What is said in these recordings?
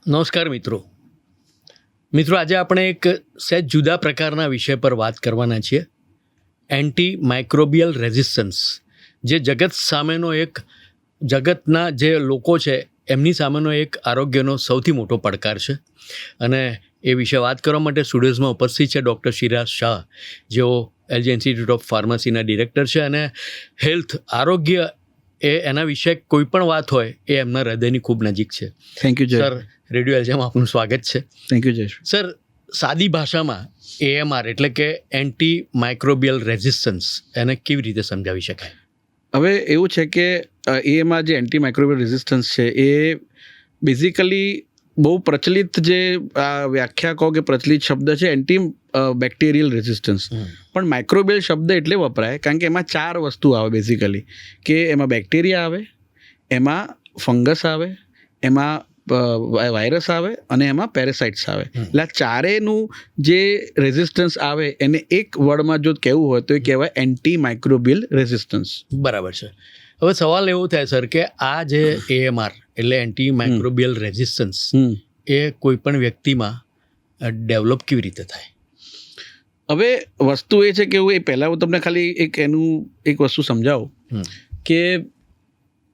નમસ્કાર મિત્રો. આજે આપણે એક સહેજ જુદા પ્રકારના વિષય પર વાત કરવાના છીએ. એન્ટી માઇક્રોબિયલ રેઝિસ્ટન્સ, જે જગતના જે લોકો છે એમની સામેનો એક આરોગ્યનો સૌથી મોટો પડકાર છે. અને એ વિશે વાત કરવા માટે સ્ટુડિયોઝમાં ઉપસ્થિત છે ડૉક્ટર શિરાઝ શાહ, જેઓ એલજી ઇન્સ્ટિટ્યૂટ ઓફ ફાર્મસીના ડિરેક્ટર છે. અને આરોગ્ય એના વિશે કોઈ પણ વાત હોય એ એમના હૃદયની ખૂબ નજીક છે. થેન્ક યુ સર, રેડિયો એલજીમાં આપનું સ્વાગત છે. Thank you Jayesh. સર, સાદી ભાષામાં એએમઆર એટલે કે એન્ટી માઇક્રોબિયલ રેઝિસ્ટન્સ, એને કેવી રીતે સમજાવી શકાય? હવે એવું છે કે એમાં જે એન્ટી માઇક્રોબિયલ રેઝિસ્ટન્સ છે એ બેઝિકલી બહુ પ્રચલિત જે વ્યાખ્યા કહો કે પ્રચલિત શબ્દ છે એન્ટી બેક્ટેરિયલ રેઝિસ્ટન્સ. પણ માઇક્રોબિયલ શબ્દ એટલે વપરાય કારણ કે એમાં 4 વસ્તુ આવે બેઝિકલી, કે એમાં બેક્ટેરિયા આવે, એમાં ફંગસ આવે, એમાં વાયરસ આવે અને એમાં પેરાસાઇટ્સ આવે. એટલે આ ચારેયનું જે રેઝિસ્ટન્સ આવે એને એક વર્ડમાં જો કહેવું હોય તો એ કહેવાય એન્ટી માઇક્રોબિયલ રેઝિસ્ટન્સ. બરાબર છે. હવે સવાલ એવો થાય સર કે આ જે એએમઆર એટલે એન્ટી માઇક્રોબિયલ રેઝિસ્ટન્સ એ કોઈ પણ વ્યક્તિમાં ડેવલપ કેવી રીતે થાય? હવે વસ્તુ એ છે કે હું પહેલાં હું તમને ખાલી એક વસ્તુ સમજાવું કે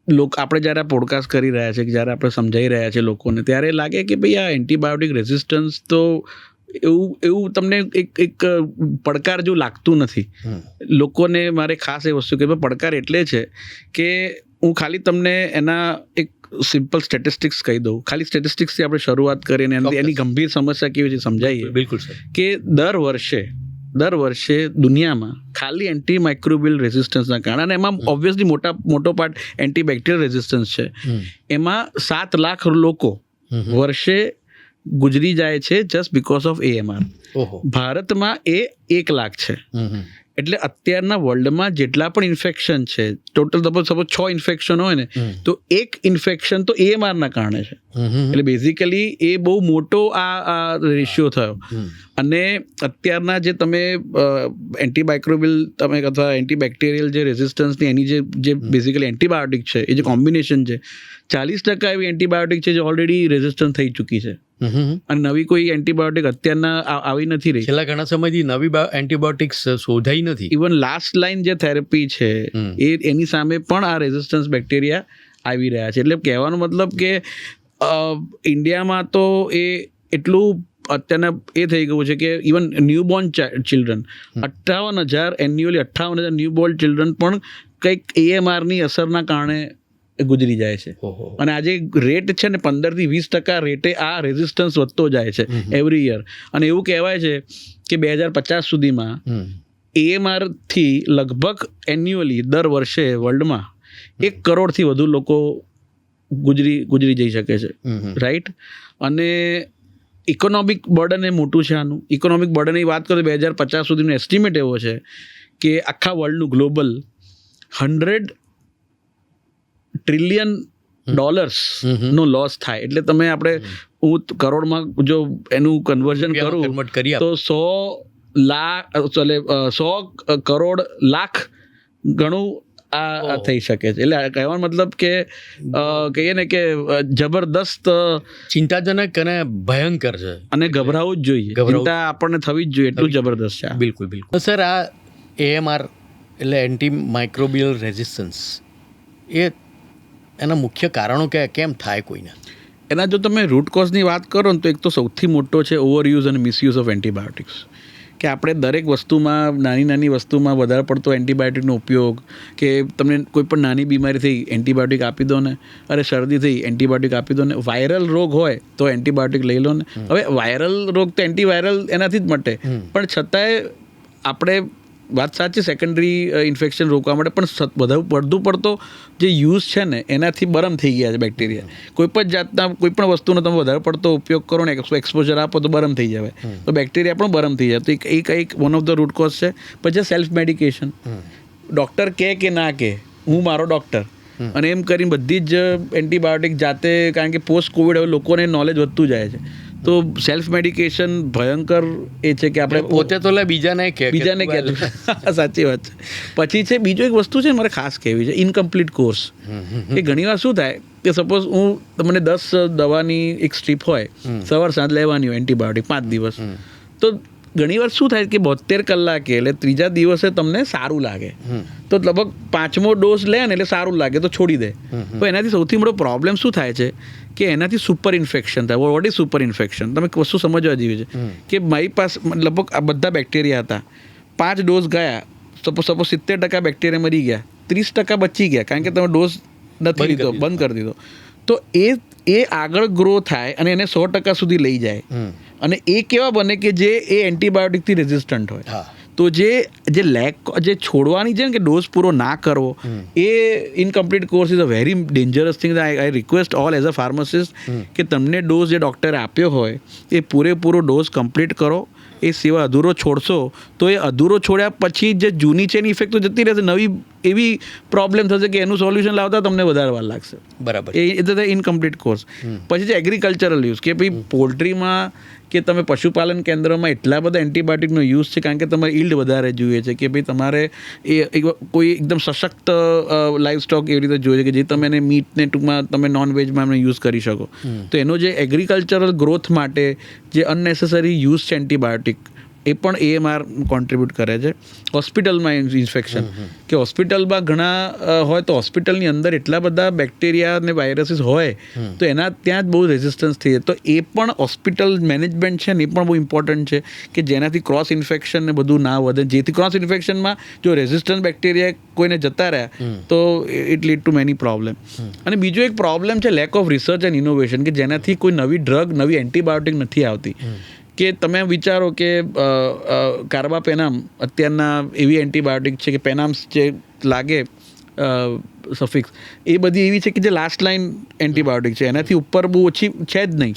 આપણે જ્યારે આ પોડકાસ્ટ કરી રહ્યા છે, જ્યારે આપણે સમજાવી રહ્યા છે લોકોને, ત્યારે લાગે કે ભાઈ આ એન્ટીબાયોટિક રેઝિસ્ટન્સ તો એવું તમને એક પડકાર જેવું લાગતું નથી. લોકોને મારે ખાસ એ વસ્તુ કે પડકાર એટલે છે કે હું ખાલી તમને એના એક સિમ્પલ સ્ટેટિસ્ટિક્સ કહી દઉં. ખાલી સ્ટેટિસ્ટિક્સથી આપણે શરૂઆત કરીને એની ગંભીર સમસ્યા કેવી છે સમજાવીએ. બિલકુલ સર. કે દર વર્ષે દુનિયામાં ખાલી એન્ટી માઇક્રોબિયલ રેઝિસ્ટન્સના કારણે, એમાં ઓબ્વિયસલી મોટો પાર્ટ એન્ટીબેક્ટેરિયલ રેઝિસ્ટન્સ છે, એમાં 7 લાખ લોકો વર્ષે ગુજરી જાય છે જસ્ટ બીકોઝ ઓફ એએમઆર. ભારતમાં એ 1 લાખ છે. એટલે અત્યારના વર્લ્ડમાં જેટલા પણ ઇન્ફેક્શન છે, ટોટલ સપોઝ 6 ઇન્ફેક્શન હોય ને, તો 1 ઇન્ફેક્શન તો એએમઆરના કારણે છે. એટલે બેઝિકલી એ બહુ મોટો આ રેશિયો થયો. અને અત્યારના જે તમે એન્ટીમાઇક્રોબિયલ અથવા એન્ટીબેક્ટેરિયલ જે રેઝિસ્ટન્સની એની જે બેઝિકલી એન્ટીબાયોટિક છે, એ જે કોમ્બિનેશન છે, 40% એવી એન્ટીબાયોટિક છે જે ઓલરેડી રેઝિસ્ટન્ટ થઈ ચૂકી છે. અને નવી કોઈ એન્ટીબાયોટિક અત્યારના આવી નથી રહી. છેલ્લા ઘણા સમયથી નવી એન્ટીબાયોટિક્સ શોધાઈ નથી. ઇવન લાસ્ટ લાઇન જે થેરપી છે એની સામે પણ આ રેઝિસ્ટન્સ બેક્ટેરિયા આવી રહ્યા છે. એટલે કહેવાનો મતલબ કે ઇન્ડિયામાં તો એ એટલું અત્યારના એ થઈ ગયું છે કે even newborn children 58,000 annually 58,000 newborn children પણ કંઈક એએમઆરની અસરના કારણે ગુજરી જાય છે. અને આજે રેટ છે ને 15-20% રેટે આ રેઝિસ્ટન્સ વધતો જાય છે એવરી યર. અને એવું કહેવાય છે કે 2050 સુધીમાં એએમઆરથી લગભગ એન્યુઅલી દર વર્ષે વર્લ્ડમાં 1 કરોડથી વધુ લોકો ગુજરી જઈ શકે છે. રાઈટ. અને ઇકોનોમિક બર્ડન એ મોટું છે આનું. ઇકોનોમિક બર્ડનની વાત કરીએ 2050 સુધીનો એસ્ટિમેટ એવો છે કે આખા વર્લ્ડનું ગ્લોબલ $100 ટ્રિલિયન નો લોસ થાય. એટલે તમે હું કરોડમાં જો એનું કન્વર્ઝન કરું તો 100 કરોડ લાખ ગણું આ થઈ શકે છે. એટલે કહેવાનો મતલબ કે કહીએ ને કે જબરદસ્ત, ચિંતાજનક અને ભયંકર છે. અને ગભરાવું જ જોઈએ. ચિંતા આપણને થવી જ જોઈએ, એટલું જબરદસ્ત છે. બિલકુલ. સર, આ એએમઆર એટલે એન્ટી માઇક્રોબિયલ રેઝિસ્ટન્સ, એના મુખ્ય કારણો કેમ થાય કોઈને? એના જો તમે રૂટ કોઝની વાત કરો ને તો એક તો સૌથી મોટો છે ઓવરયુઝ અને મિસયુઝ ઓફ એન્ટીબાયોટિક્સ. કે આપણે દરેક વસ્તુમાં, નાની વસ્તુમાં વધારે પડતો એન્ટીબાયોટિકનો ઉપયોગ, કે તમને કોઈ પણ નાની બીમારી થઈ એન્ટીબાયોટિક આપી દો ને, અરે શરદી થઈ એન્ટીબાયોટિક આપી દો ને, વાયરલ રોગ હોય તો એન્ટીબાયોટિક લઈ લો ને. હવે વાયરલ રોગ તો એન્ટીવાયરલ એનાથી જ મટે, પણ છતાંય આપણે વાત સાચી, સેકન્ડરી ઇન્ફેક્શન રોકવા માટે પણ વધુ પડતો જે યુઝ છે ને એનાથી બરમ થઈ ગયા છે બેક્ટેરિયા. કોઈ પણ વસ્તુનો તમે વધારે પડતો ઉપયોગ કરો ને, એક્સપોઝર આપો તો બરમ થઈ જાય, તો બેક્ટેરિયા પણ બરમ થઈ જાય. તો એક one of the root cause છે. પછી સેલ્ફ મેડિકેશન. ડૉક્ટર કે ના કે હું મારો ડૉક્ટર, અને એમ કરીને બધી જ એન્ટીબાયોટિક જાતે, કારણ કે પોસ્ટ કોવિડ હવે લોકોને નોલેજ વધતું જાય છે, તો સેલ્ફ મેડિકેશન ભયંકર એ છે કે આપણે પોતે તો બીજાને બીજાને કહે સાચી વાત છે. પછી છે બીજો એક વસ્તુ છે મારે ખાસ કહેવી છે, ઇનકમ્પ્લીટ કોર્સ. એ ઘણીવાર શું થાય કે સપોઝ હું તમને 10 દવાની એક સ્ટ્રીપ હોય, સવાર સાંજ લેવાની હોય એન્ટીબાયોટિક 5 દિવસ, તો ઘણીવાર શું થાય કે 72 કલાકે એટલે ત્રીજા દિવસે તમને સારું લાગે, તો લગભગ 5મો ડોઝ લે ને એટલે સારું લાગે તો છોડી દે. તો એનાથી સૌથી મોટો પ્રોબ્લેમ શું થાય છે કે એનાથી સુપર ઇન્ફેક્શન થાય. What is super infection? તમે વસ્તુ સમજવા જેવી છે કે મારી પાસે લગભગ આ બધા બેક્ટેરિયા હતા, 5 ડોઝ ગયા, સપોઝ 70% બેક્ટેરિયા મરી ગયા, 30% બચી ગયા કારણ કે તમે ડોઝ નથી લીધો, બંધ કરી દીધો. તો એ આગળ ગ્રો થાય અને એને 100% સુધી લઈ જાય. અને એ કેવા બને કે જે એ એન્ટીબાયોટિકથી રેઝિસ્ટન્ટ હોય. તો જે છોડવાની છે ને કે ડોઝ પૂરો ના કરવો, એ incomplete course is a very dangerous thing. I request all as a pharmacist કે તમને ડોઝ જે ડૉક્ટરે આપ્યો હોય એ પૂરેપૂરો ડોઝ કમ્પ્લીટ કરો. એ સિવાય અધૂરો છોડશો તો એ અધૂરો છોડ્યા પછી જે જૂની છે એની ઇફેક્ટ તો જતી રહેશે, નવી એવી પ્રોબ્લેમ થશે કે એનું સોલ્યુશન લાવતા તમને વધારે વાર લાગશે. બરાબર. એ તો ઇનકમ્પ્લીટ કોર્સ. પછી છે એગ્રીકલ્ચરલ યુઝ, કે ભાઈ પોલ્ટ્રીમાં કે તમે પશુપાલન કેન્દ્રમાં એટલા બધા એન્ટીબાયોટિકનો યુઝ છે કારણ કે તમારે ઈલ્ડ વધારે જોઈએ છે, કે ભાઈ તમારે એ કોઈ એકદમ સશક્ત લાઈવ સ્ટોક એવી રીતે જોઈએ છે કે જે તમે એને મીટને ટૂંકમાં તમે નોનવેજમાં એમને યુઝ કરી શકો. તો એનો જે એગ્રીકલ્ચરલ ગ્રોથ માટે જે અનનેસેસરી યુઝ છે એન્ટીબાયોટિક, એ પણ AMR કોન્ટ્રીબ્યુટ કરે છે. હોસ્પિટલમાં ઇન્ફેક્શન, કે હોસ્પિટલમાં ઘણા હોય તો હોસ્પિટલની અંદર એટલા બધા બેક્ટેરિયા અને વાયરસીસ હોય તો એના ત્યાં જ બહુ રેઝિસ્ટન્સ થઈ જાય. તો એ પણ હોસ્પિટલ મેનેજમેન્ટ છે ને એ પણ બહુ ઇમ્પોર્ટન્ટ છે કે જેનાથી ક્રોસ ઇન્ફેક્શન ને બધું ના વધે. જેથી ક્રોસ ઇન્ફેક્શનમાં જો રેઝિસ્ટન્ટ બેક્ટેરિયા કોઈને જતા રહ્યા તો it lead too many problem. અને બીજો એક પ્રોબ્લેમ છે lack of research and innovation, કે જેનાથી કોઈ નવી ડ્રગ, નવી એન્ટીબાયોટિક નથી આવતી. કે તમે વિચારો કે કાર્બાપેનામ અત્યારના એવી એન્ટીબાયોટિક છે કે પેનામ્સ જે લાગે સફિક્સ, એ બધી એવી છે કે જે લાસ્ટ લાઇન એન્ટીબાયોટિક છે, એનાથી ઉપર બહુ ઓછી છે જ નહીં.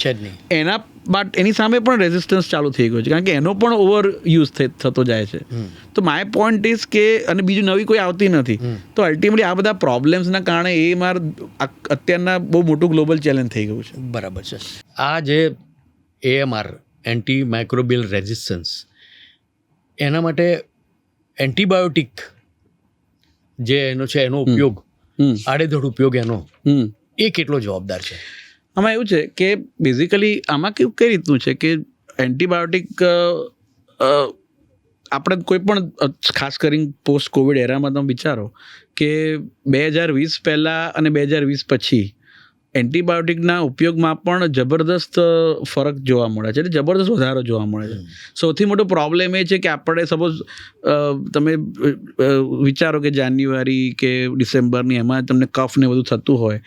એની સામે પણ રેઝિસ્ટન્સ ચાલુ થઈ ગયો છે કારણ કે એનો પણ ઓવર યુઝ થતો જાય છે. તો માય પોઈન્ટ ઇઝ કે, અને બીજું નવી કોઈ આવતી નથી, તો અલ્ટિમેટલી આ બધા પ્રોબ્લેમ્સના કારણે AMR અત્યારના બહુ મોટું ગ્લોબલ ચેલેન્જ થઈ ગયું છે. બરાબર છે. આ જે AMR એન્ટી માઇક્રોબિયલ રેઝિસ્ટન્સ, એના માટે એન્ટીબાયોટિક જે એનો છે એનો ઉપયોગ, આડેધડ ઉપયોગ એનો, એ કેટલો જવાબદાર છે? આમાં એવું છે કે બેઝિકલી આમાં કઈ રીતનું છે કે એન્ટીબાયોટિક આપણે કોઈ પણ ખાસ કરીને પોસ્ટ કોવિડ એરામાં તમે વિચારો કે 2020 પહેલાં અને 2020 પછી એન્ટીબાયોટિકના ઉપયોગમાં પણ જબરદસ્ત ફરક જોવા મળે છે, એટલે જબરદસ્ત વધારો જોવા મળે છે. સૌથી મોટો પ્રોબ્લેમ એ છે કે આપણે સપોઝ તમે વિચારો કે જાન્યુઆરી કે ડિસેમ્બરની એમાં તમને કફ ને બધું થતું હોય,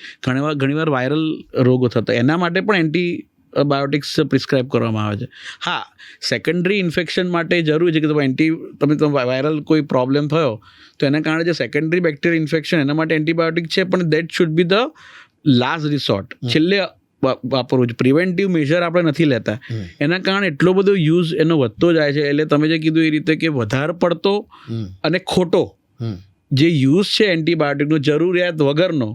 ઘણીવાર વાયરલ રોગો થતા, એના માટે પણ એન્ટીબાયોટિક્સ પ્રિસ્ક્રાઇબ કરવામાં આવે છે. હા, સેકન્ડરી ઇન્ફેક્શન માટે જરૂરી છે કે તમે વાયરલ કોઈ પ્રોબ્લેમ થયો તો એના કારણે જે સેકન્ડરી બેક્ટેરિયલ ઇન્ફેક્શન, એના માટે એન્ટીબાયોટિક છે, પણ that should be the last resort, છેલ્લે વાપરવું છે. પ્રિવેન્ટિવ મેજર આપણે નથી લેતા, એના કારણે એટલો બધો યુઝ એનો વધતો જાય છે. એટલે તમે જે કીધું એ રીતે કે વધારે પડતો અને ખોટો જે યુઝ છે એન્ટીબાયોટિકનો જરૂરિયાત વગરનો,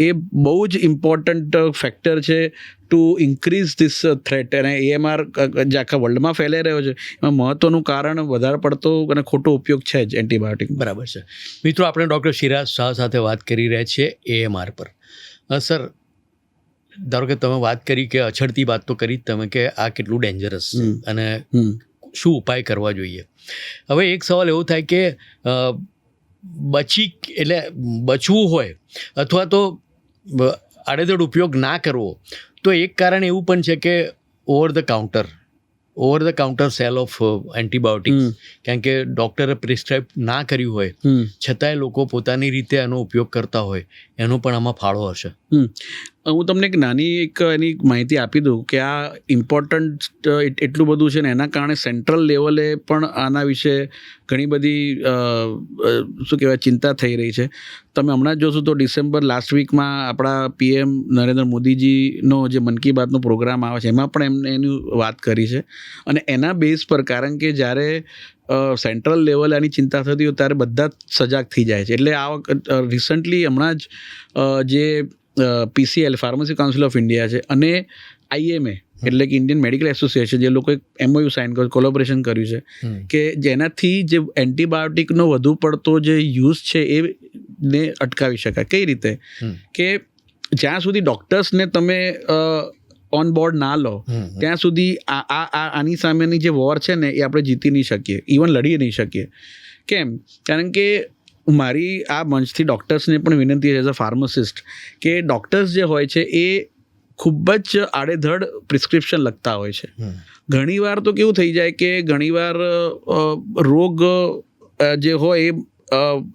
એ બહુ જ ઇમ્પોર્ટન્ટ ફેક્ટર છે ટુ ઇન્ક્રીઝ ધીસ થ્રેટ. અને AMR જે આખા વર્લ્ડમાં ફેલાઈ રહ્યો છે એમાં મહત્વનું કારણ વધારે પડતો અને ખોટો ઉપયોગ છે જ એન્ટીબાયોટિક. બરાબર છે. મિત્રો, આપણે ડૉક્ટર શિરાઝ શાહ સાથે વાત કરી રહ્યા છીએ AMR પર. સર, ધારો કે તમે વાત કરી કે અછડતી વાત તો કરી તમે કે આ કેટલું ડેન્જરસ છે અને શું ઉપાય કરવા જોઈએ. હવે એક સવાલ એવો થાય કે બચવું હોય અથવા તો આડેધડ ઉપયોગ ના કરવો, તો એક કારણ એવું પણ છે કે over the counter cell of antibiotics, કારણ કે ડૉક્ટરે પ્રિસ્ક્રાઇબ ના કર્યું હોય છતાંય લોકો પોતાની રીતે એનો ઉપયોગ કરતા હોય, એનો પણ આમાં ફાળો હશે. હું તમને એક નાની એની માહિતી આપી દઉં કે આ ઇમ્પોર્ટન્ટ એટલું બધું છે ને એના કારણે સેન્ટ્રલ લેવલે પણ આના વિશે ઘણી બધી શું કહેવાય ચિંતા થઈ રહી છે. તમે હમણાં જ જોશો તો ડિસેમ્બર લાસ્ટ વીકમાં આપણા PM નરેન્દ્ર મોદીજીનો જે મન કી બાતનો પ્રોગ્રામ આવે છે એમાં પણ એમને એની વાત કરી છે. અને એના બેઝ પર, કારણ કે જ્યારે સેન્ટ્રલ લેવલે આની ચિંતા થતી હોય ત્યારે બધા જ સજાગ થઈ જાય છે. એટલે આ રિસન્ટલી હમણાં જ જે PCL pharmacy council of India છે અને IMA એટલે કે ઇન્ડિયન મેડિકલ એસોસિએશન, જે લોકો એક MOU સાઇન કર્યું, કોલેબોરેશન કર્યું છે કે જેનાથી જે એન્ટીબાયોટિકનો વધુ પડતો જે યુઝ છે એ ને અટકાવી શકાય. કઈ રીતે કે જ્યાં સુધી ડૉક્ટર્સને તમે ઓન બોર્ડ ના લો ત્યાં સુધી આની સામેની જે વોર છે ને એ આપણે જીતી નહીં શકીએ, ઇવન લડી નહીં શકીએ. કેમ? કારણ કે મારી આ મંચથી ડૉક્ટર્સને પણ વિનંતી છે એઝ અ ફાર્માસિસ્ટ કે ડૉક્ટર્સ જે હોય છે એ ખૂબ જ આડેધડ પ્રિસ્ક્રિપ્શન લખતા હોય છે. ઘણીવાર તો કેવું થઈ જાય કે ઘણીવાર રોગ જે હોય એ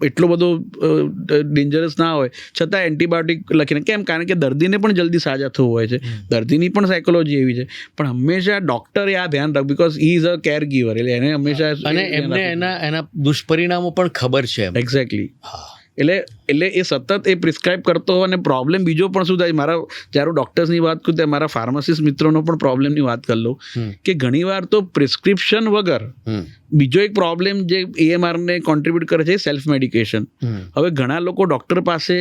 એટલો બધો ડેન્જરસ ના હોય છતાં એન્ટીબાયોટિક લખીને. કેમ? કારણ કે દર્દીને પણ જલ્દી સાજા થવું હોય છે, દર્દીની પણ સાયકોલોજી એવી છે. પણ હંમેશા ડૉક્ટરે આ ધ્યાન રાખ, because he is a care giver, એટલે એને હંમેશા અને એમને એના દુષ્પરિણામો પણ ખબર છે. એક્ઝેક્ટલી. એટલે એ સતત એ પ્રિસ્ક્રાઇબ કરતો હોય. અને પ્રોબ્લેમ બીજો પણ શું થાય, મારા જ્યારે હું ડૉક્ટર્સની વાત કરું ત્યારે મારા ફાર્માસિસ્ટ મિત્રોનો પણ પ્રોબ્લેમની વાત કરી લઉં કે ઘણીવાર તો પ્રિસ્ક્રિપ્શન વગર બીજો એક પ્રોબ્લેમ જે AMRને કોન્ટ્રીબ્યુટ કરે છે સેલ્ફ મેડિકેશન. હવે ઘણા લોકો ડૉક્ટર પાસે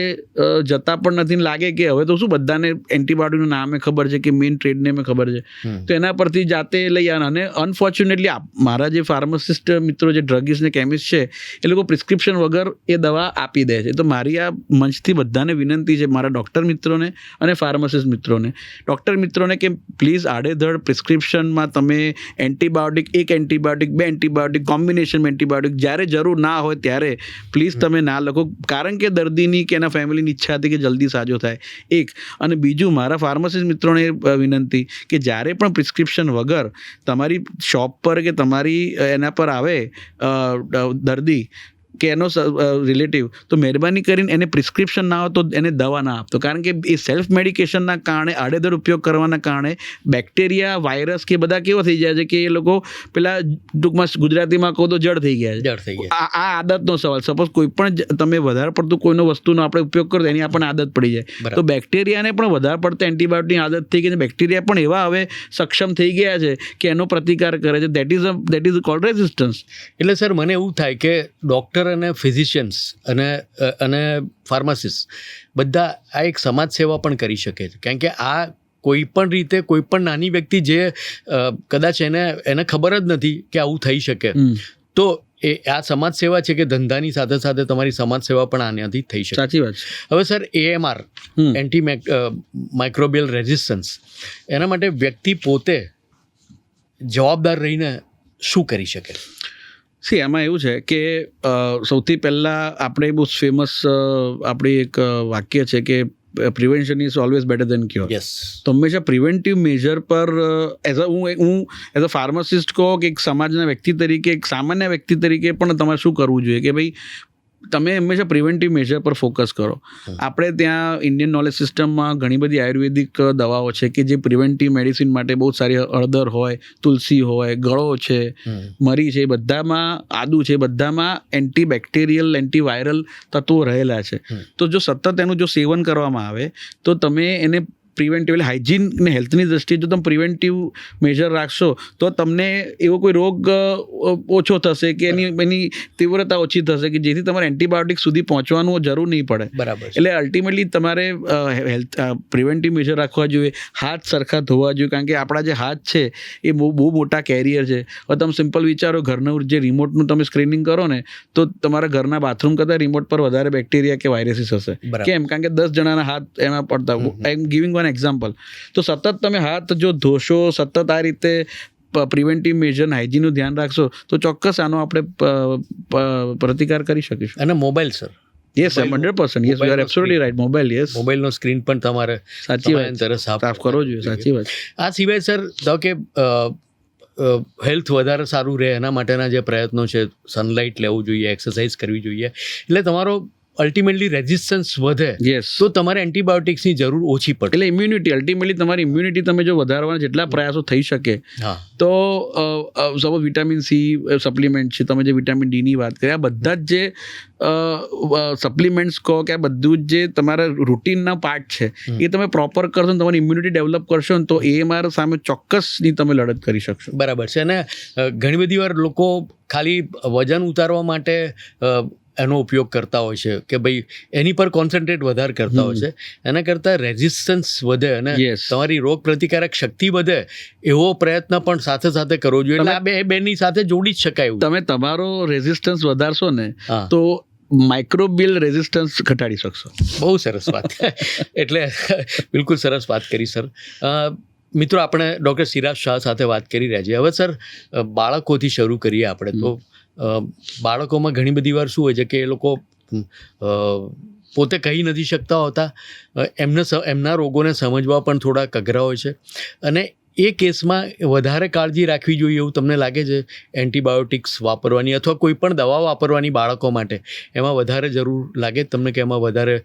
જતા પણ નથી, લાગે કે હવે તો શું બધાને એન્ટીબાયોટિકનું નામે ખબર છે કે મેઇન ટ્રેડ નેમે ખબર છે, તો એના પરથી જાતે લઈ આવવાના. અને અનફોર્ચ્યુનેટલી મારા જે ફાર્માસિસ્ટ મિત્રો, જે ડ્રગિસ્ટ ને કેમિસ્ટ છે, એ લોકો પ્રિસ્ક્રિપ્શન વગર એ દવા આપી દે છે. તો મારી આ મંચથી બધાને વિનંતી છે, મારા ડૉક્ટર મિત્રોને અને ફાર્માસિસ્ટ મિત્રોને, ડૉક્ટર મિત્રોને, કે પ્લીઝ આડેધડ પ્રિસ્ક્રિપ્શનમાં તમે એન્ટીબાયોટિક, એક એન્ટીબાયોટિક, 2 એન્ટીબાયોટિક, કોમ્બિનેશન એન્ટીબાયોટિક, જ્યારે જરૂર ના હોય ત્યારે પ્લીઝ તમે ના લખો. કારણ કે દર્દીની કે એના ફેમિલીની ઈચ્છા હતી કે જલ્દી સાજો થાય. એક. અને બીજું, મારા ફાર્માસિસ્ટ મિત્રોને વિનંતી કે જ્યારે પણ પ્રિસ્ક્રિપ્શન વગર તમારી શોપ પર કે તમારી એના પર આવે દર્દી કે એનો રિલેટિવ, તો મહેરબાની કરીને એને પ્રિસ્ક્રિપ્શન ના હોય તો એને દવા ના આપતો. કારણ કે એ સેલ્ફ મેડિકેશનના કારણે, આડેધડ ઉપયોગ કરવાના કારણે બેક્ટેરિયા, વાયરસ કે બધા કેવો થઈ જાય છે કે એ લોકો પેલા ટૂંકમાં ગુજરાતીમાં કહો તો જડ થઈ ગયા છે. આ આદતનો સવાલ. સપોઝ કોઈ પણ તમે વધારે પડતું કોઈનો વસ્તુનો આપણે ઉપયોગ કરો એની આપણને આદત પડી જાય, તો બેક્ટેરિયાને પણ વધારે પડતા એન્ટીબાયોટિકની આદત થઈ ગઈ છે. બેક્ટેરિયા પણ એવા હવે સક્ષમ થઈ ગયા છે કે એનો પ્રતિકાર કરે છે. That is called resistance. એટલે સર મને એવું થાય કે ડૉક્ટર અને ફિઝિશિયન્સ અને ફાર્માસિસ્ટ બધા આ એક સમાજ સેવા પણ કરી શકે છે. કારણ કે આ કોઈ પણ રીતે કોઈ પણ નાની વ્યક્તિ જે કદાચ એને ખબર જ નથી કે આવું થઈ શકે, તો એ આ સમાજ સેવા છે કે ધંધાની સાથે સાથે તમારી સમાજ સેવા પણ આનાથી થઈ શકે. સાચી વાત છે. હવે sir AMR, anti microbial resistance, એના માટે વ્યક્તિ પોતે જવાબદાર રહીને શું કરી શકે? એમાં એવું છે કે સૌથી પહેલાં આપણે બહુ ફેમસ આપણી એક વાક્ય છે કે prevention is always better than cure. Yes. તો હંમેશા પ્રિવેન્ટિવ મેજર પર હું એઝ અ ફાર્માસિસ્ટ કહો કે એક સમાજના વ્યક્તિ તરીકે, એક સામાન્ય વ્યક્તિ તરીકે પણ તમારે શું કરવું જોઈએ કે ભાઈ તમે હંમેશા પ્રિવેન્ટિવ મેજર પર ફોકસ કરો. આપણે ત્યાં ઇન્ડિયન નોલેજ સિસ્ટમમાં ઘણી બધી આયુર્વેદિક દવાઓ છે કે જે પ્રિવેન્ટિવ મેડિસિન માટે બહુ સારી, હળદર હોય, તુલસી હોય, ગળો છે, મરી છે, બધામાં આદુ છે, બધામાં એન્ટીબેક્ટેરિયલ, એન્ટીવાયરલ તત્વો રહેલા છે. તો જો સતત એનું જો સેવન કરવામાં આવે તો તમે એને પ્રિવેન્ટિવ, એટલે હાઇજીન ને હેલ્થની દૃષ્ટિએ જો તમે પ્રિવેન્ટિવ મેજર રાખશો તો તમને એવો કોઈ રોગ ઓછો થશે કે એની તીવ્રતા ઓછી થશે કે જેથી તમારે એન્ટીબાયોટિક સુધી પહોંચવાનું જરૂર નહીં પડે. બરાબર. એટલે અલ્ટિમેટલી તમારે હેલ્થ પ્રિવેન્ટિવ મેજર રાખવા જોઈએ. હાથ સરખા ધોવા જોઈએ, કારણ કે આપણા જે હાથ છે એ બહુ મોટા કેરિયર છે. હવે તમે સિમ્પલ વિચારો, ઘરનું જે રિમોટનું તમે સ્ક્રીનિંગ કરો ને તો તમારા ઘરના બાથરૂમ કરતાં રિમોટ પર વધારે બેક્ટેરિયા કે વાયરસીસ હશે. કેમ? કારણ કે 10 જણાના હાથ એમાં પડતા. આઈ એમ ગિવિંગ એક્ઝામ્પલ. તો સતત તમે હાથ જો ધોશો, સતત આ રીતે પ્રિવેન્ટિવ મેજર, હાઇજીનનું ધ્યાન રાખશો તો ચોક્કસ આનો આપણે પ્રતિકાર કરી શકીશું. અને mobile sir, yes 100%, yes, you are absolutely right. Mobile, yes, મોબાઈલનો સ્ક્રીન પણ તમારે સાચી વાત સાફ કરવો જોઈએ. સાચી વાત. આ સિવાય સર તો કે હેલ્થ વધારે સારું રહે એના માટેના જે પ્રયત્નો છે, સનલાઇટ લેવું જોઈએ, એક્સરસાઇઝ કરવી જોઈએ, એટલે તમારો અલ્ટિમેટલી રેઝિસ્ટન્સ વધે, તો તમારે એન્ટીબાયોટિક્સની જરૂર ઓછી પડે. એટલે ઇમ્યુનિટી, અલ્ટિમેટલી તમારી ઇમ્યુનિટી તમે જો વધારવાના જેટલા પ્રયાસો થઈ શકે તો સપોઝ વિટામિન સી સપ્લિમેન્ટ છે, તમે જે વિટામિન ડીની વાત કરી, આ બધા જ જે સપ્લિમેન્ટ્સ કહો કે આ બધું જ જે તમારા રૂટીનના પાર્ટ છે એ તમે પ્રોપર કરશો ને તમારી ઇમ્યુનિટી ડેવલપ કરશો ને તો AMR સામે ચોક્કસની તમે લડત કરી શકશો. બરાબર છે. અને ઘણી બધી વાર લોકો ખાલી વજન ઉતારવા માટે એનો ઉપયોગ કરતા હોય છે કે ભાઈ એની પર કોન્સન્ટ્રેટ વધારે કરતા હોય છે, એના કરતાં રેઝિસ્ટન્સ વધે અને તમારી રોગ પ્રતિકારક શક્તિ વધે એવો પ્રયત્ન પણ સાથે સાથે કરવો જોઈએ. એટલે આ બેની સાથે જોડી જ શકાય એવું. તમે તમારો રેઝિસ્ટન્સ વધારશો ને તો માઇક્રોબિયલ રેઝિસ્ટન્સ ઘટાડી શકશો. બહુ સરસ વાત. એટલે બિલકુલ સરસ વાત કરી સર. મિત્રો, આપણે ડૉક્ટર સિરાજ શાહ સાથે વાત કરી રહ્યા છીએ. હવે સર, બાળકોથી શરૂ કરીએ આપણે. તો બાળકોમાં ઘણી બધી વાર શું હોય છે કે એ લોકો પોતે કહી નથી શકતા હોતા, એમના રોગોને સમજવા પણ થોડા કઘરા હોય છે, અને એ કેસમાં વધારે કાળજી રાખવી જોઈએ એવું તમને લાગે છે? એન્ટીબાયોટિક્સ વાપરવાની અથવા કોઈ પણ દવા વાપરવાની બાળકો માટે એમાં વધારે જરૂર લાગે તમને કે એમાં વધારે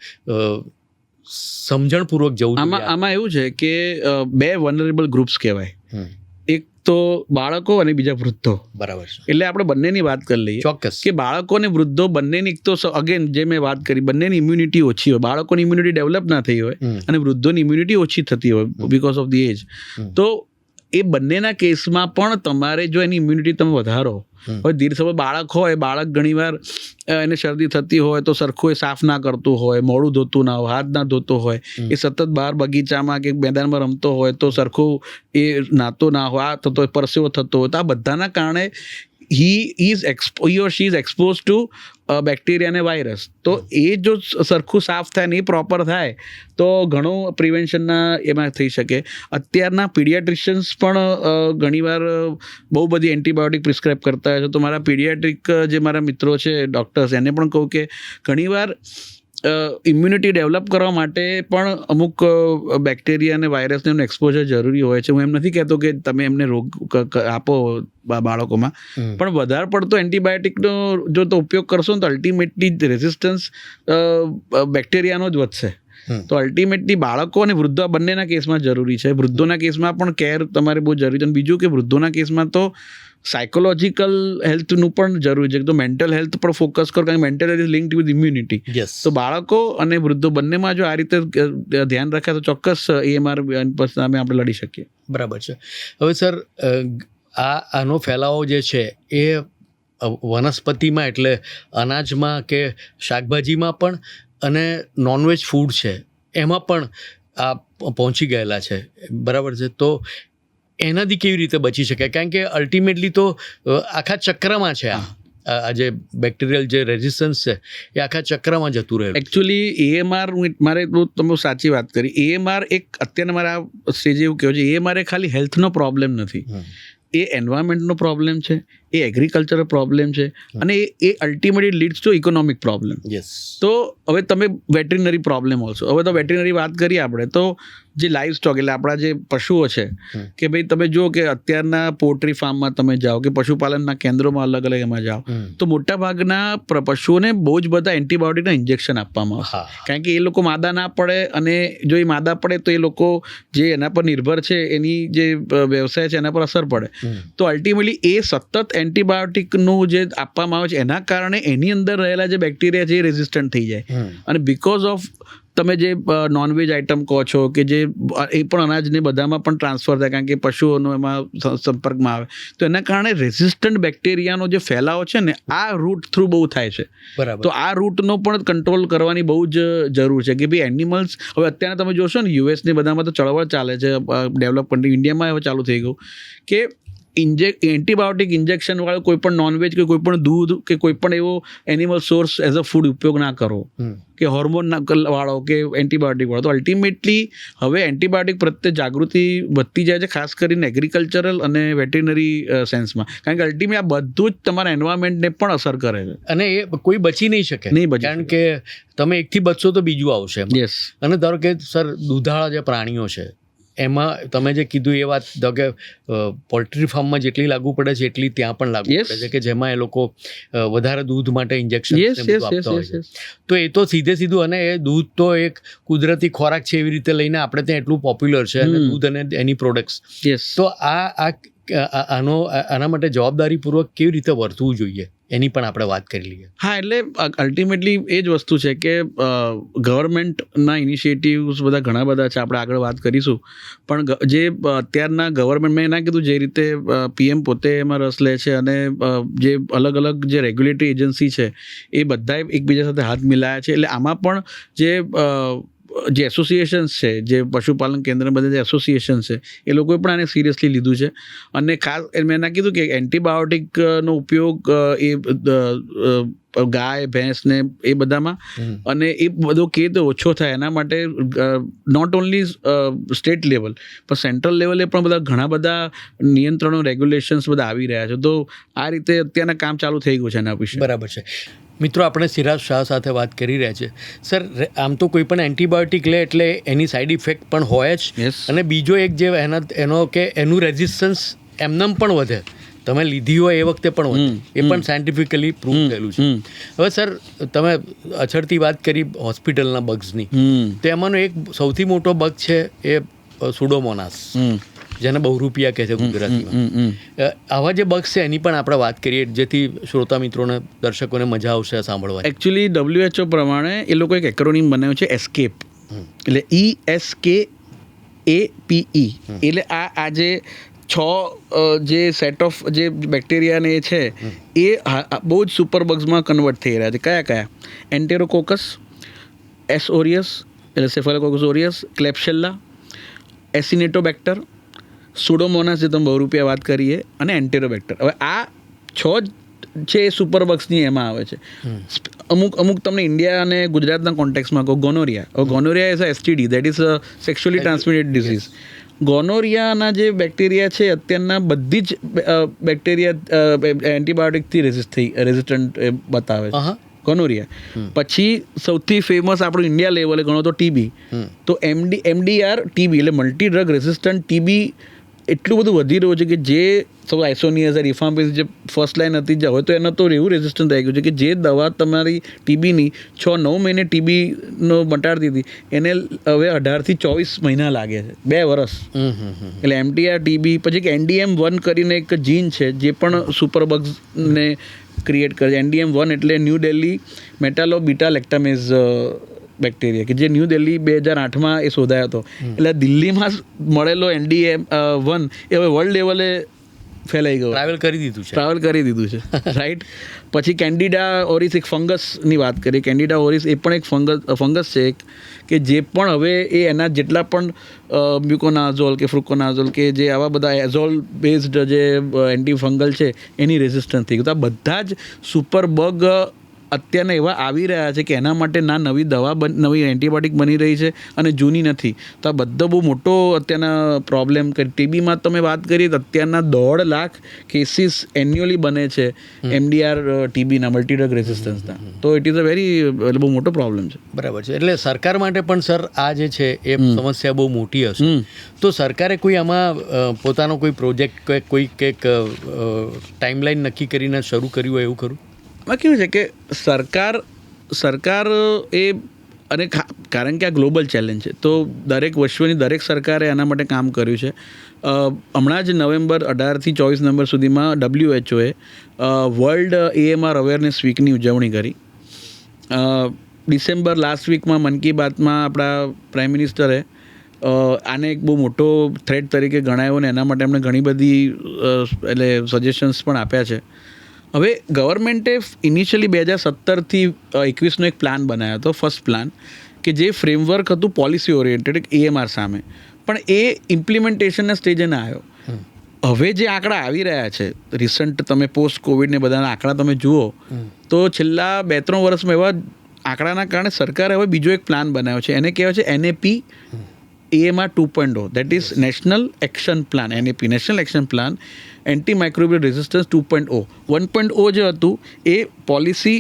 સમજણપૂર્વક જવું? આમાં એવું છે કે બે વનરેબલ ગ્રુપ્સ કહેવાય. એક તો બાળકો અને બીજા વૃદ્ધો. બરાબર છે. એટલે આપણે બંનેની વાત કરી લઈએ. ચોક્કસ. કે બાળકો અને વૃદ્ધો બંનેની, એક તો અગેન જે મેં વાત કરી, બંનેની ઇમ્યુનિટી ઓછી હોય. બાળકોની ઇમ્યુનિટી ડેવલપ ના થઈ હોય અને વૃદ્ધોની ઇમ્યુનિટી ઓછી થતી હોય બીકોઝ ઓફ ધી એજ. તો એ બંનેના કેસમાં પણ તમારે જો એની ઇમ્યુનિટી તમે વધારો, હવે ધીરે બાળક હોય, બાળક ઘણીવાર એને શરદી થતી હોય તો સરખું એ સાફ ના કરતું હોય, મોડું ધોતું ના હોય, હાથ ના ધોતો હોય, એ સતત બહાર બગીચામાં કે મેદાનમાં રમતો હોય તો સરખું એ નાતો ના હોય, આ થતો હોય, પરસેવો થતો હોય, તો આ બધાના કારણે he or she is exposed to bacteria અને વાયરસ. તો એ જો સરખું સાફ થાય ને એ પ્રોપર થાય તો ઘણું પ્રિવેન્શનના એમાં થઈ શકે. અત્યારના પીડિયાટ્રિશિયન્સ પણ ઘણીવાર બહુ બધી એન્ટીબાયોટિક પ્રિસ્ક્રાઇબ કરતા હોય છે. તો મારા પીડિયાટ્રિક જે મારા મિત્રો છે ડૉક્ટર્સ, એને પણ કહું કે ઘણીવાર ઇમ્યુનિટી ડેવલપ કરવા માટે પણ અમુક બેક્ટેરિયા અને વાયરસને એનું એક્સપોઝર જરૂરી હોય છે. હું એમ નથી કહેતો કે તમે એમને રોગ આપો બાળકોમાં, પણ વધારે પડતો એન્ટીબાયોટિકનો જો તો ઉપયોગ કરશો ને તો અલ્ટિમેટલી રેઝિસ્ટન્સ બેક્ટેરિયાનો જ વધશે. તો અલ્ટિમેટલી બાળકો અને વૃદ્ધો બંનેના કેસમાં જરૂરી છે. વૃદ્ધોના કેસમાં પણ કેર તમારે બહુ જરૂરી છે. અને બીજું કે વૃદ્ધોના કેસમાં તો સાયકોલોજીકલ હેલ્થનું પણ જરૂરી છે. તો મેન્ટલ હેલ્થ પર ફોકસ કરો, કારણ કે mental health is linked with immunity. તો બાળકો અને વૃદ્ધો બંનેમાં જો આ રીતે ધ્યાન રાખે તો ચોક્કસ AMR સામે આપણે લડી શકીએ. બરાબર છે. હવે સર, આનો ફેલાવો જે છે એ વનસ્પતિમાં એટલે અનાજમાં કે શાકભાજીમાં પણ અને નોનવેજ ફૂડ છે એમાં પણ આ પહોંચી ગયેલા છે. બરાબર છે. તો એનાથી કેવી રીતે બચી શકાય? કારણ કે અલ્ટિમેટલી તો આખા ચક્રમાં છે આ જે બેક્ટેરિયલ જે રેઝિસ્ટન્સ છે એ આખા ચક્રમાં જતું રહે. એકચ્યુઅલી AMR, મારે તમે સાચી વાત કરી, AMR એક અત્યારે મારે આ સ્ટેજે એવું કહેવું છે, AMR એ ખાલી હેલ્થનો પ્રોબ્લેમ નથી, એ એન્વાયરમેન્ટનો પ્રોબ્લેમ છે, એ એગ્રીકલ્ચરલ પ્રોબ્લેમ છે, અને એ ultimately leads to economic problem. તો હવે તમે વેટરીનરી પ્રોબ્લેમ ઓલ્સો, હવે તો વેટરીનરી વાત કરીએ આપણે, તો જે લાઈવ સ્ટોક એટલે આપણા જે પશુઓ છે કે ભાઈ તમે જુઓ કે અત્યારના પોલ્ટ્રી ફાર્મમાં તમે જાઓ કે પશુપાલનના કેન્દ્રોમાં અલગ અલગ એમાં જાઓ તો મોટાભાગના પશુઓને બહુ જ બધા એન્ટીબાયોટિકના ઇન્જેક્શન આપવામાં આવે, કારણ કે એ લોકો માદા ના પડે, અને જો એ માદા પડે તો એ લોકો જે એના પર નિર્ભર છે એની જે વ્યવસાય છે એના પર અસર પડે. તો અલ્ટિમેટલી એ સતત એન્ટીબાયોટિકનું જે આપવામાં આવે છે એના કારણે એની અંદર રહેલા જે બેક્ટેરિયા છે એ રેઝિસ્ટન્ટ થઈ જાય, અને બીકોઝ ઓફ તમે જે નોનવેજ આઇટમ કહો છો કે જે એ પણ અનાજને બધામાં પણ ટ્રાન્સફર થાય, કારણ કે પશુઓનો એમાં સંપર્કમાં આવે, તો એના કારણે રેઝિસ્ટન્ટ બેક્ટેરિયાનો જે ફેલાવો છે ને આ રૂટ થ્રુ બહુ થાય છે. બરાબર. તો આ રૂટનો પણ કંટ્રોલ કરવાની બહુ જ જરૂર છે કે ભાઈ એનિમલ્સ, હવે અત્યારે તમે જોશો ને યુએસને બધામાં તો ચળવળ ચાલે છે, ડેવલપ કન્ટ્રી, ઇન્ડિયામાં હવે ચાલુ થઈ ગયું કે એન્ટીબાયોટિક ઇન્જેક્શન વાળું કોઈ પણ નોનવેજ કે કોઈ પણ દૂધ કે કોઈ પણ એવો animal source as a food ઉપયોગ ના કરો, કે હોર્મોન વાળો કે એન્ટીબાયોટિક વાળો. તો અલ્ટિમેટલી હવે એન્ટીબાયોટિક પ્રત્યે જાગૃતિ વધતી જાય છે, ખાસ કરીને એગ્રીકલ્ચરલ અને વેટરીનરી સેન્સમાં, કારણ કે અલ્ટિમેટ આ બધું જ તમારા એન્વાયરમેન્ટને પણ અસર કરે છે, અને એ કોઈ બચી નહીં શકે, કારણ કે તમે એકથી બચશો તો બીજું આવશે. યસ. અને ધારો કે સર દૂધાળા જે પ્રાણીઓ છે એમાં તમે જે કીધું એ વાત, કે પોલ્ટ્રી ફાર્મમાં જેટલી લાગુ પડે છે એટલી ત્યાં પણ લાગુ પડે છે, કે જેમાં એ લોકો વધારે દૂધ માટે ઇન્જેક્શન આપતા હોય છે. તો એ તો સીધું, અને એ દૂધ તો એક કુદરતી ખોરાક છે એવી રીતે લઈને આપણે ત્યાં એટલું પોપ્યુલર છે, અને દૂધ અને એની પ્રોડક્ટ્સ. તો આના માટે જવાબદારીપૂર્વક કેવી રીતે વર્તવું જોઈએ એની પણ આપણે વાત કરી લઈએ. હા, એટલે અલ્ટિમેટલી એ જ વસ્તુ છે કે ગવર્મેન્ટના ઇનિશિયેટિવ્સ બધા ઘણા બધા છે, આપણે આગળ વાત કરીશું. પણ જે અત્યારના ગવર્મેન્ટ, મેં ના કીધું જે રીતે પીએમ પોતે એમાં રસ લે છે અને જે અલગ અલગ જે રેગ્યુલેટરી એજન્સી છે એ બધાએ એકબીજા સાથે હાથ મિલાયા છે. એટલે આમાં પણ જે એસોસિએશન્સ છે, જે પશુપાલન કેન્દ્ર બધા જે એસોસિએશન છે, એ લોકોએ પણ આને સિરિયસલી લીધું છે. અને ખાસ મેં ના કીધું કે એન્ટીબાયોટિકનો ઉપયોગ એ ગાય ભેંસ ને એ બધામાં, અને એ બધો કે તો ઓછો થાય એના માટે નોટ ઓનલી સ્ટેટ લેવલ પણ સેન્ટ્રલ લેવલે પણ બધા ઘણા બધા નિયંત્રણો રેગ્યુલેશન્સ બધા આવી રહ્યા છે. તો આ રીતે અત્યારના કામ ચાલુ થઈ ગયું છે એના વિશે. બરાબર છે. મિત્રો, આપણે સિરાજ શાહ સાથે વાત કરી રહ્યા છે. સર, આમ તો કોઈ પણ એન્ટીબાયોટિક લે એટલે એની સાઈડ ઇફેક્ટ પણ હોય જ. Yes. અને બીજો એક જે એનું રેઝિસ્ટન્સ એમનેમ પણ વધે, તમે લીધી હોય એ વખતે પણ વધે, એ પણ સાયન્ટિફિકલી પ્રૂવ થયેલું છે. હવે સર, તમે અછડતી વાત કરી હોસ્પિટલના બગ્સની, તો એમાંનો એક સૌથી મોટો બગ છે એ સુડોમોનાસ, જેને બહુરૂપિયા કહે છે ગુજરાતીમાં. આવા જે બગ્સ છે એની પણ આપણે વાત કરીએ, જેથી શ્રોતા મિત્રોને, દર્શકોને મજા આવશે સાંભળવા. એકચ્યુઅલી WHO પ્રમાણે એ લોકો એક એક્રોનિમ બનાવ્યું છે એસ્કેપ, એટલે ESKAPE. એટલે આ જે 6 જે સેટ ઓફ જે બેક્ટેરિયાને એ છે એ બહુ જ સુપર બગ્સમાં કન્વર્ટ થઈ રહ્યા છે. કયા કયા? એન્ટેરોકોકસ, એસ ઓરિયસ એટલે સેફાલોકોકસ ઓરિયસ, ક્લેપ્શેલ્લા, એસિનેટોબેક્ટર, સુડોમોનાસ જે તમે બહુરૂપિયા વાત કરીએ, અને એન્ટેરોબેક્ટર. હવે આ 6 છે એ સુપર બગ્સની એમાં આવે છે. અમુક તમને ઇન્ડિયા અને ગુજરાતના કોન્ટેક્સમાં કહો, gonorrhoea. Gonorrhoea is a STD, that is a sexually transmitted disease. ગોનોરિયાના જે બેક્ટેરિયા છે અત્યારના બધી જ બેક્ટેરિયા એન્ટીબાયોટિકથી રેઝિસ્ટન્ટ બતાવે છે. ગોનોરિયા પછી સૌથી ફેમસ આપણું ઇન્ડિયા લેવલે ગણો તો ટીબી. તો MDR TB એટલે મલ્ટી ડ્રગ રેઝિસ્ટન્ટ TB એટલું બધું વધી રહ્યું છે કે જે સૌ આઇસોનિયાઝ, રિફામ્પિસ જે ફર્સ્ટ લાઈન હતી જ હોય, તો એનો તો એવું રેઝિસ્ટન્ટ થઈ ગયું છે કે જે દવા તમારી ટીબીની 6-9 મહિને ટીબીનો મટાડતી હતી, એને હવે 18 થી 24 મહિના લાગે છે, 2 વર્ષ. એટલે MDR TB. પછી NDM1 કરીને એક જીન છે જે પણ સુપર બગ્સને ક્રિએટ કરે છે. NDM1 એટલે ન્યૂ દિલ્હી મેટાલોબીટા લેક્ટામેઝ બેક્ટેરિયા, કે જે ન્યૂ દિલ્હી 2008માં એ શોધાયો હતો. એટલે દિલ્હીમાં મળેલો NDM1 એ હવે વર્લ્ડ લેવલે ફેલાઈ ગયો, ટ્રાવેલ કરી દીધું છે. રાઈટ. પછી કેન્ડિડા ઓરિસ, એક ફંગસની વાત કરીએ. કેન્ડિડા ઓરિસ એ પણ એક ફંગસ છે કે જે પણ હવે એ એના જેટલા પણ મ્યુકોનાઝોલ કે ફ્રુકોનાઝોલ કે જે આવા બધા એઝોલ બેઝડ જે એન્ટીફંગલ છે એની રેઝિસ્ટન્સ થઈ ગયું. તો આ બધા જ સુપર બગ અત્યારના એવા આવી રહ્યા છે કે એના માટે ના નવી દવા નવી એન્ટીબાયોટિક બની રહી છે અને જૂની નથી. તો આ બધો બહુ મોટો અત્યારના પ્રોબ્લેમ. ટીબીમાં તમે વાત કરીએ તો અત્યારના 1.5 લાખ કેસીસ એન્યુઅલી બને છે MDR TBના, મલ્ટી ડ્રગ રેઝિસ્ટન્સના. તો ઇટ ઇઝ અ વેરી બહુ મોટો પ્રોબ્લેમ છે. બરાબર છે. એટલે સરકાર માટે પણ સર આ જે છે એ સમસ્યા બહુ મોટી હશે. તો સરકારે કોઈ આમાં પોતાનો કોઈ પ્રોજેક્ટ કોઈ ટાઈમલાઈન નક્કી કરીને શરૂ કર્યું હોય એવું ખરું? કેવું છે કે સરકાર એ, અને કારણ કે આ ગ્લોબલ ચેલેન્જ છે, તો વિશ્વની દરેક સરકારે આના માટે કામ કર્યું છે. હમણાં જ નવેમ્બર 18 થી 24 નવેમ્બર સુધીમાં WHOએ વર્લ્ડ AMR અવેરનેસ વીકની ઉજવણી કરી. ડિસેમ્બર લાસ્ટ વીકમાં મન કી બાતમાં આપણા પ્રાઇમ મિનિસ્ટરે આને એક બહુ મોટો થ્રેટ તરીકે ગણાયો, ને એના માટે એમણે ઘણી બધી સજેશન્સ પણ આપ્યા છે. હવે ગવર્મેન્ટે ઇનિશિયલી 2017 થી 21નો એક પ્લાન બનાવ્યો હતો, ફર્સ્ટ પ્લાન, કે જે ફ્રેમવર્ક હતું પોલિસી ઓરિએન્ટેડ AMR સામે, પણ એ ઇમ્પ્લિમેન્ટેશનના સ્ટેજે ના આવ્યો. હવે જે આંકડા આવી રહ્યા છે રિસન્ટ, તમે પોસ્ટ કોવિડ ને બધાના આંકડા તમે જુઓ તો છેલ્લા 2-3 વર્ષમાં એવા આંકડાના કારણે સરકારે હવે બીજો એક પ્લાન બનાવ્યો છે. એને કહેવાય છે NAP AMR 2.0, that is national action plan. NAP national action plan antimicrobial resistance 2.0. 1.0 જે હતું એ પોલિસી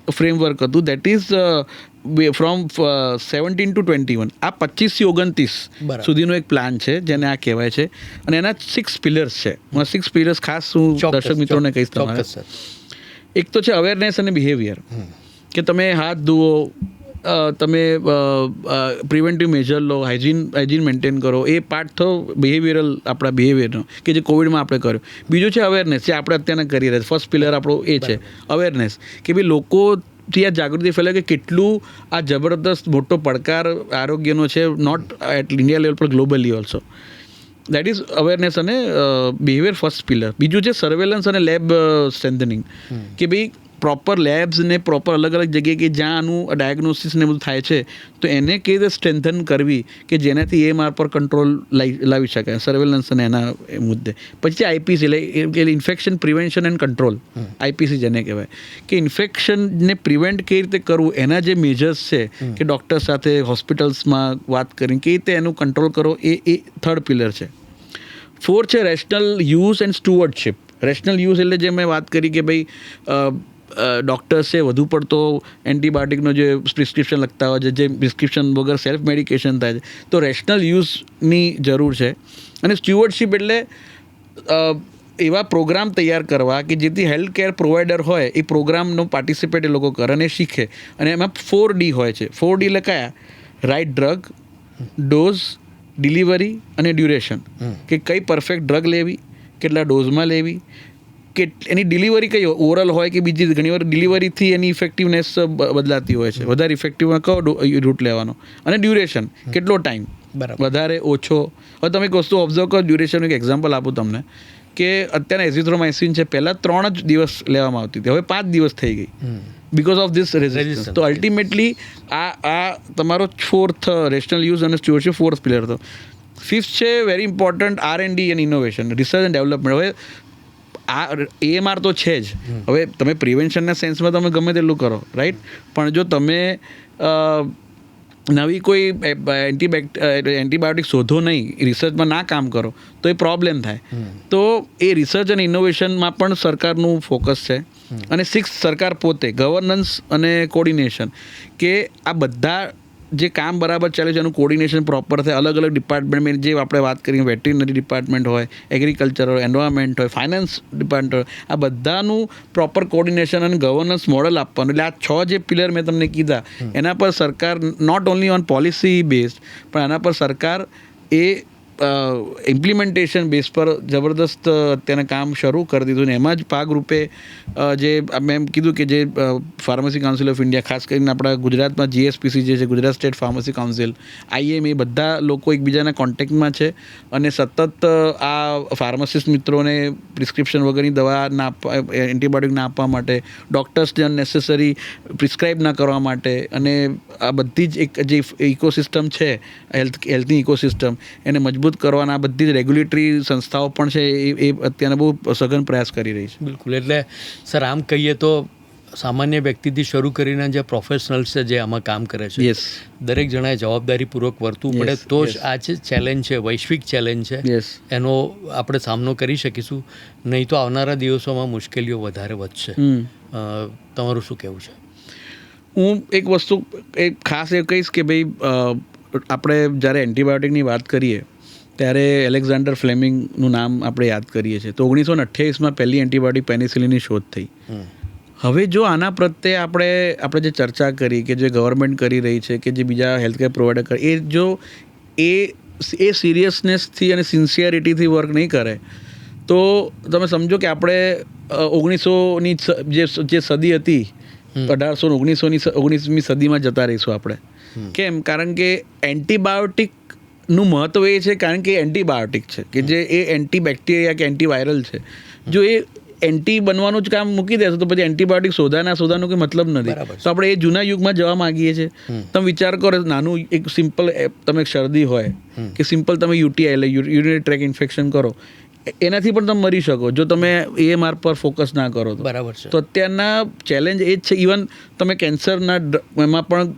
ફ્રેમવર્ક હતું, દેટ ઇઝ ફ્રોમ 17 to 21. આ 25 થી 29 સુધીનો એક પ્લાન છે જેને આ કહેવાય છે. અને એના 6 પિલર્સ છે. 6 પિલર્સ ખાસ હું દર્શક મિત્રોને કહીશ તમારે. એક તો છે અવેરનેસ અને બિહેવિયર, કે તમે હાથ ધુઓ, તમે પ્રિવેન્ટિવ મેજર લો, હાઇજીન મેન્ટેન કરો, એ પાર્ટ તો બિહેવિયરલ આપણા બિહેવિયરનો કે જે કોવિડમાં આપણે કર્યો. બીજું છે અવેરનેસ, જે આપણે અત્યારે કરી રહ્યા ફર્સ્ટ પિલર આપણો એ છે અવેરનેસ, કે ભાઈ લોકોથી આ જાગૃતિ ફેલાય કે કેટલું આ જબરદસ્ત મોટો પડકાર આરોગ્યનો છે, નોટ એટ ઇન્ડિયા લેવલ પણ globally also. That is awareness અને બિહેવિયર ફર્સ્ટ પિલર. બીજું છે સર્વેલન્સ અને લેબ સ્ટ્રેન્થનિંગ, કે ભાઈ પ્રોપર લેબ્સ ને પ્રોપર અલગ અલગ જગ્યાએ કે જ્યાં આનું ડાયગ્નોસિસ ને બધું થાય છે, તો એને કેવી રીતે સ્ટ્રેન્થન કરવી કે જેનાથી AMR પર કંટ્રોલ લાવી શકાય, સર્વેલન્સ અને એના મુદ્દે. પછી IPC એટલે infection prevention and control, IPC જેને કહેવાય, કે ઇન્ફેક્શનને પ્રિવેન્ટ કેવી રીતે કરવું, એના જે મેજર્સ છે કે ડૉક્ટર સાથે હોસ્પિટલ્સમાં વાત કરીને કેવી રીતે એનું કંટ્રોલ કરો, એ થર્ડ પિલર છે. 4 છે rational use and stewardship. Rational use એટલે જે મેં વાત કરી કે ભાઈ ડૉક્ટર્સ છે વધુ પડતો એન્ટીબાયોટિકનો જે પ્રિસ્ક્રિપ્શન લખતા હોય છે, જે પ્રિસ્ક્રિપ્શન વગર સેલ્ફ મેડિકેશન થાય છે, તો રેશનલ યુઝની જરૂર છે. અને સ્ટુઅર્ડશિપ એટલે એવા પ્રોગ્રામ તૈયાર કરવા કે જેથી હેલ્થ કેર પ્રોવાઈડર હોય એ પ્રોગ્રામનો પાર્ટિસિપેટ એ લોકો કરે અને શીખે. અને એમાં 4D હોય છે. 4D એટલે કયા? રાઇટ ડ્રગ, ડોઝ, ડિલિવરી અને ડ્યુરેશન. કે કઈ પરફેક્ટ ડ્રગ લેવી, કેટલા ડોઝમાં લેવી, કે એની ડિલિવરી કઈ ઓરલ હોય કે બીજી. ઘણીવાર ડિલિવરીથી એની ઇફેક્ટિવનેસ બદલાતી હોય છે, વધારે ઇફેક્ટિવમાં કયો રૂટ લેવાનો, અને ડ્યુરેશન કેટલો ટાઈમ, વધારે ઓછો. હવે તમે એક વસ્તુ ઓબ્ઝર્વ કરો, ડ્યુરેશનનું એક એક્ઝામ્પલ આપું તમને, કે અત્યારે એઝિથ્રોમાઇસિન છે, પહેલાં 3 જ દિવસ લેવામાં આવતી હતી, હવે 5 દિવસ થઈ ગઈ બિકોઝ ઓફ ધીસ રેઝિસ્ટન્સ. તો અલ્ટિમેટલી આ તમારો 4th રેશનલ યુઝ અને સ્ટુઅર્ડશિપ 4th પિલર હતો. 5th છે very important R&D and innovation, research and development. હવે આ AMR તો છે જ, હવે તમે પ્રિવેન્શનના સેન્સમાં તમે ગમે તેટલું કરો, રાઈટ, પણ જો તમે નવી કોઈ એન્ટીબાયોટિક શોધો નહીં, રિસર્ચમાં ના કામ કરો, તો એ પ્રોબ્લેમ થાય. તો એ રિસર્ચ અને ઇનોવેશનમાં પણ સરકારનું ફોકસ છે. અને 6th સરકાર પોતે, ગવર્નન્સ અને કોર્ડિનેશન, કે આ બધા જે કામ બરાબર ચાલે છે એનું કોર્ડિનેશન પ્રોપર થાય. અલગ અલગ ડિપાર્ટમેન્ટ, જે આપણે વાત કરીએ, વેટરીનરી ડિપાર્ટમેન્ટ હોય, એગ્રીકલ્ચર હોય, એન્વાયરમેન્ટ હોય, ફાઇનાન્સ ડિપાર્ટમેન્ટ હોય, આ બધાનું પ્રોપર કોર્ડિનેશન અને ગવર્નન્સ મોડલ આપવાનું. એટલે આ 6 જે પિલર મેં તમને કીધા, એના પર સરકાર not only on policy based, પણ આના પર સરકાર એ ઇમ્પ્લિમેન્ટેશન બેઝ પર જબરદસ્ત અત્યારે કામ શરૂ કરી દીધું. ને એમાં જ ભાગરૂપે જે મેં એમ કીધું કે જે ફાર્મસી કાઉન્સિલ ઓફ ઇન્ડિયા, ખાસ કરીને આપણા ગુજરાતમાં GSPC જે છે, Gujarat state pharmacy council, IM, એ બધા લોકો એકબીજાના કોન્ટેક્ટમાં છે અને સતત આ ફાર્માસિસ્ટ મિત્રોને પ્રિસ્ક્રિપ્શન વગરની દવા ના આપવા, એન્ટીબાયોટિક ના આપવા માટે, ડૉક્ટર્સ જે અનનેસેસરી પ્રિસ્ક્રાઇબ ના કરવા માટે, અને આ બધી જ એક જે ઇકોસિસ્ટમ છે, હેલ્થની ઇકોસિસ્ટમ, એને મજબૂત કરવાના બધી જ રેગ્યુલેટરી સંસ્થાઓ પણ છે, એ અત્યારે બહુ સઘન પ્રયાસ કરી રહી છે. બિલકુલ. એટલે સર, આમ કહીએ તો સામાન્ય વ્યક્તિથી શરૂ કરીને જે પ્રોફેશનલ્સ છે જે આમાં કામ કરે છે, દરેક જણાએ જવાબદારીપૂર્વક વર્તવું પડે, તો જ આ જે ચેલેન્જ છે, વૈશ્વિક ચેલેન્જ છે, એનો આપણે સામનો કરી શકીશું. નહીં તો આવનારા દિવસોમાં મુશ્કેલીઓ વધારે વધશે. તમારું શું કહેવું છે? હું એક વસ્તુ ખાસ એ કહીશ કે ભાઈ, આપણે જ્યારે એન્ટીબાયોટિકની વાત કરીએ ત્યારે એલેક્ઝાન્ડર ફ્લેમિંગનું નામ આપણે યાદ કરીએ છીએ. તો 1928માં પહેલી એન્ટીબાયોટિક પેનિસિલિનની શોધ થઈ. હવે જો આના પ્રત્યે આપણે જે ચર્ચા કરી, કે જે ગવર્મેન્ટ કરી રહી છે, કે જે બીજા હેલ્થકેર પ્રોવાઈડર કરે, એ જો એ સિરિયસનેસથી અને સિન્સિયરિટીથી વર્ક નહીં કરે, તો તમે સમજો કે આપણે 1900ની જે સદી હતી, 1919મી સદીમાં જતા રહીશું આપણે. કેમ? કારણ કે એન્ટીબાયોટિકનું મહત્ત્વ એ છે કારણ કે એન્ટીબાયોટિક છે, કે જે એ એન્ટીબેક્ટેરિયા કે એન્ટીવાયરલ છે. જો એ એન્ટી બનવાનું જ કામ મૂકી દેશે તો પછી એન્ટીબાયોટિક શોધાનો કોઈ મતલબ નથી. તો આપણે એ જૂના યુગમાં જવા માંગીએ છીએ. તમે વિચાર કરો, નાનું એક સિમ્પલ તમે શરદી હોય કે સિમ્પલ તમે UTI એટલે યુરિનરી ટ્રેક ઇન્ફેક્શન કરો, એનાથી પણ તમે મરી શકો જો તમે AMR પર ફોકસ ના કરો તો. બરાબર છે. તો અત્યારના ચેલેન્જ એ જ છે. ઇવન તમે કેન્સરના એમાં પણ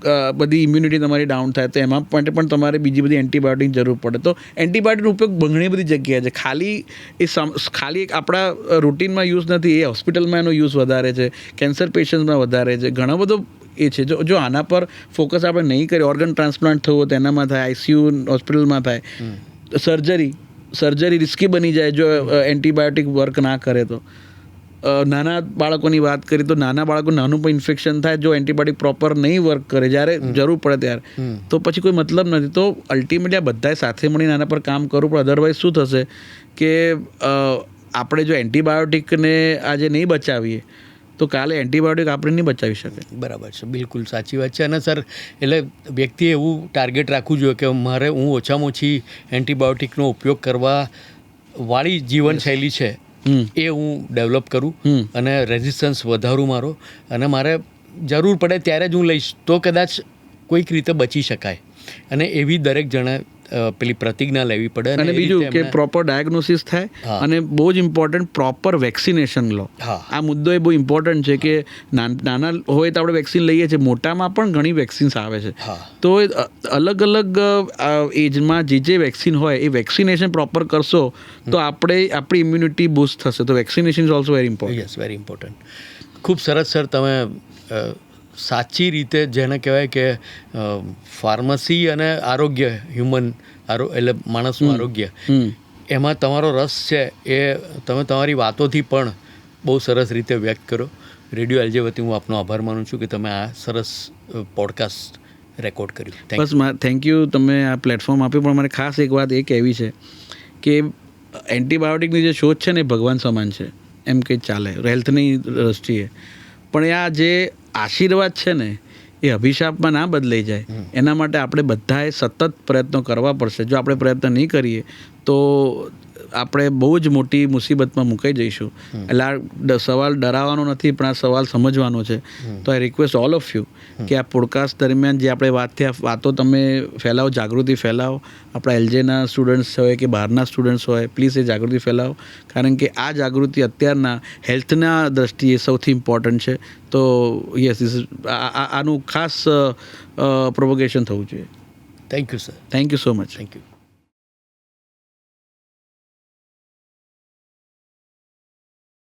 બધી ઇમ્યુનિટી તમારી ડાઉન થાય, તો એમાં માટે પણ તમારે બીજી બધી એન્ટીબાયોટિક જરૂર પડે. તો એન્ટીબાયોટિકનો ઉપયોગ ઘણી બધી જગ્યાએ છે. ખાલી એક આપણા રૂટીનમાં યુઝ નથી, એ હોસ્પિટલમાં એનો યુઝ વધારે છે, કેન્સર પેશન્ટમાં વધારે છે, ઘણો બધો એ છે. જો આના પર ફોકસ આપણે નહીં કરીએ, ઓર્ગન ટ્રાન્સપ્લાન્ટ થવું તો એનામાં થાય, ICU હોસ્પિટલમાં થાય, સર્જરી રિસ્કી બની જાય જો એન્ટીબાયોટિક વર્ક ના કરે તો. નાના બાળકોની વાત કરીએ તો નાના બાળકો નાનું પણ ઇન્ફેક્શન થાય જો એન્ટીબાયોટિક પ્રોપર નહીં વર્ક કરે જ્યારે જરૂર પડે ત્યારે તો પછી કોઈ મતલબ નથી. તો અલ્ટિમેટલી આ બધાએ સાથે મળીને આના પર કામ કરવું પણ અધરવાઇઝ શું થશે કે આપણે જો એન્ટીબાયોટિકને આજે નહીં બચાવીએ તો કાલે એન્ટીબાયોટિક આપણે નહીં બચાવી શકે. બરાબર છે, બિલકુલ સાચી વાત છે. અને સર એટલે વ્યક્તિએ એવું ટાર્ગેટ રાખવું જોઈએ કે મારે હું ઓછામાં ઓછી એન્ટીબાયોટિકનો ઉપયોગ કરવા વાળી જીવનશૈલી છે એ હું ડેવલપ કરું અને રેઝિસ્ટન્સ વધારું મારો, અને મારે જરૂર પડે ત્યારે જ હું લઈશ તો કદાચ કોઈક રીતે બચી શકાય. અને એવી દરેક જણે પેલી પ્રતિજ્ઞા લેવી પડે. અને બીજું કે પ્રોપર ડાયગ્નોસિસ થાય અને બહુ જ ઇમ્પોર્ટન્ટ પ્રોપર વેક્સિનેશન લો. આ મુદ્દો એ બહુ ઇમ્પોર્ટન્ટ છે કે નાના હોય તો આપણે વેક્સિન લઈએ છીએ, મોટામાં પણ ઘણી વેક્સિન્સ આવે છે. તો અલગ અલગ એજમાં જે વેક્સિન હોય એ વેક્સિનેશન પ્રોપર કરશો તો આપણી ઇમ્યુનિટી બૂસ્ટ થશે. તો vaccination is also very important. Yes, very important. ખૂબ સરસ સર, તમે સાચી રીતે જેને કહેવાય કે ફાર્મસી અને આરોગ્ય એટલે માણસનું આરોગ્ય એમાં તમારો રસ છે એ તમે તમારી વાતોથી પણ બહુ સરસ રીતે વ્યક્ત કરો. રેડિયો એલજે વતી હું આપનો આભાર માનું છું કે તમે આ સરસ પોડકાસ્ટ રેકોર્ડ કર્યું. બસ થેન્ક યુ, તમે આ પ્લેટફોર્મ આપ્યું. પણ મારે ખાસ એક વાત એ કહેવી છે કે એન્ટીબાયોટિકની જે શોધ છે ને એ ભગવાન સમાન છે એમ કંઈ ચાલે હેલ્થની દ્રષ્ટિએ. પણ આ જે આશીર્વાદ છે ને એ અભિશાપમાં ના બદલાઈ જાય એના માટે આપણે બધાએ સતત પ્રયત્નો કરવા પડશે. જો આપણે પ્રયત્ન નહીં કરીએ તો આપણે બહુ જ મોટી મુસીબતમાં મુકાઈ જઈશું. એટલે આ સવાલ ડરાવવાનો નથી પણ આ સવાલ સમજવાનો છે. તો આઈ રિક્વેસ્ટ ઓલ ઓફ યુ કે આ પોડકાસ્ટ દરમિયાન જે આપણે વાતો તમે ફેલાવો, જાગૃતિ ફેલાવો. આપણા એલજેના સ્ટુડન્ટ્સ હોય કે બહારના સ્ટુડન્ટ્સ હોય, પ્લીઝ એ જાગૃતિ ફેલાવો, કારણ કે આ જાગૃતિ અત્યારના હેલ્થના દ્રષ્ટિએ સૌથી ઇમ્પોર્ટન્ટ છે. તો યસ, આનું ખાસ પ્રોપોગેશન થવું જોઈએ. Thank you sir. Thank you so much. Thank you.